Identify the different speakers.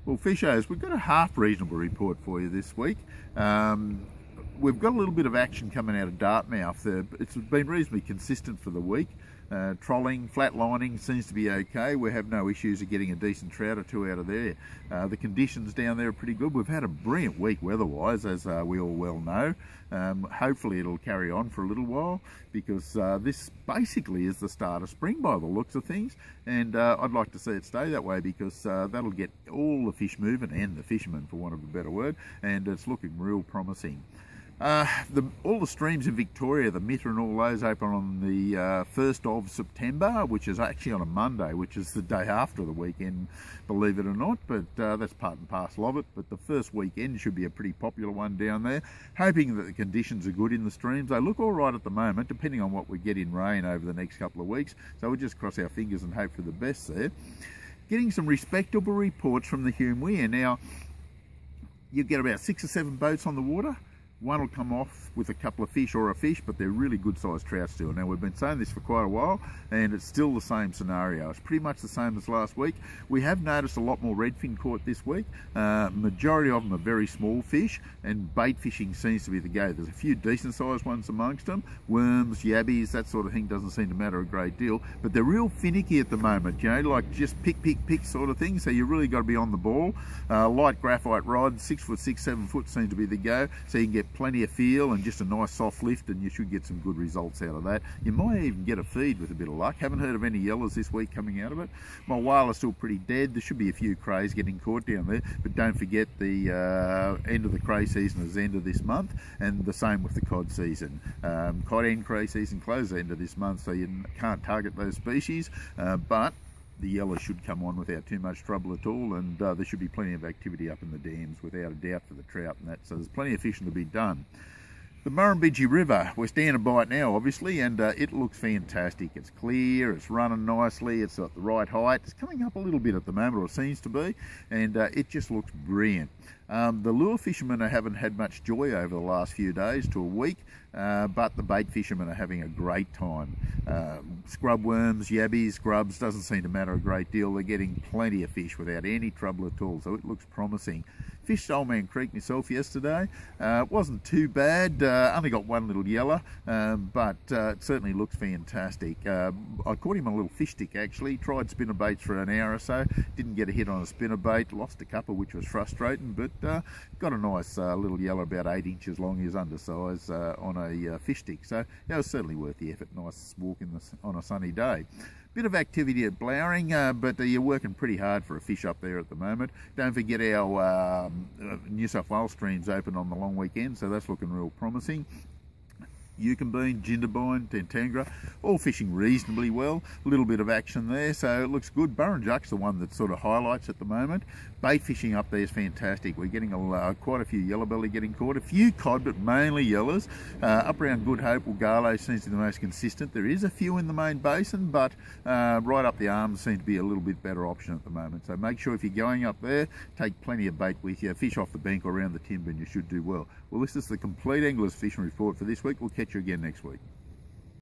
Speaker 1: Well, fishers, we've got a half reasonable report for you this week. We've got a little bit of action coming out of Dartmouth. It's been reasonably consistent for the week. Trolling, flatlining seems to be okay. We have no issues of getting a decent trout or two out of there. The conditions down there are pretty good. We've had a brilliant week weather-wise, as we all well know. Hopefully it'll carry on for a little while, because this basically is the start of spring by the looks of things, and I'd like to see it stay that way, because that'll get all the fish moving, and the fishermen, for want of a better word, and it's looking real promising. All the streams in Victoria, the Mitter and all those, open on the 1st of September, which is actually on a Monday, which is the day after the weekend, believe it or not, but that's part and parcel of it. But the first weekend should be a pretty popular one down there, hoping that the conditions are good in the streams. They look all right at the moment, depending on what we get in rain over the next couple of weeks, so we'll just cross our fingers and hope for the best there. Getting some respectable reports from the Hume Weir. Now, you get about 6 or 7 boats on the water. One will come off with a couple of fish or a fish, but they're really good sized trout still. Now, we've been saying this for quite a while, and it's still the same scenario. It's pretty much the same as last week. We have noticed a lot more redfin caught this week. Majority of them are very small fish, and bait fishing seems to be the go. There's a few decent sized ones amongst them. Worms, yabbies, that sort of thing doesn't seem to matter a great deal, but they're real finicky at the moment, you know, like just pick sort of thing. So you really got to be on the ball. Light graphite rods, 6 foot, 6, 7 foot seem to be the go, so you can get plenty of feel and just a nice soft lift, and you should get some good results out of that. You might even get a feed with a bit of luck. Haven't heard of any yellers this week coming out of it. My whale is still pretty dead. There should be a few crays getting caught down there, but don't forget the end of the cray season is the end of this month, and the same with the cod season. Cod and cray season close the end of this month, so you can't target those species, but the yellow should come on without too much trouble at all, and there should be plenty of activity up in the dams without a doubt for the trout and that, so there's plenty of fishing to be done. The Murrumbidgee River, we're standing by it now obviously, and it looks fantastic. It's clear, it's running nicely, it's at the right height. It's coming up a little bit at the moment, or it seems to be, and it just looks brilliant. The lure fishermen haven't had much joy over the last few days to a week, but the bait fishermen are having a great time. Scrub worms, yabbies, grubs, doesn't seem to matter a great deal. They're getting plenty of fish without any trouble at all, so it looks promising. Fished Old Man Creek myself yesterday. It wasn't too bad, only got one little yeller, but it certainly looks fantastic. I caught him on a little fish stick actually, tried spinner baits for an hour or so, didn't get a hit on a spinner bait, lost a couple which was frustrating, but got a nice little yeller about 8 inches long. He was undersized on a fish stick, so yeah, it was certainly worth the effort. Nice walk on a sunny day. Bit of activity at Blowering, but you're working pretty hard for a fish up there at the moment. Don't forget our New South Wales streams open on the long weekend, so that's looking real promising. Yukonbean, Jindabyne, Tantangra, all fishing reasonably well. A little bit of action there, so it looks good. Burrinjuck's the one that sort of highlights at the moment. Bait fishing up there is fantastic. We're getting quite a few yellow belly getting caught, a few cod, but mainly yellers. Up around Good Hope, Wagga seems to be the most consistent. There is a few in the main basin, but right up the arms seem to be a little bit better option at the moment. So make sure if you're going up there, take plenty of bait with you. Fish off the bank or around the timber and you should do well. Well, this is the Compleat Anglers Fishing Report for this week. We'll catch you again next week.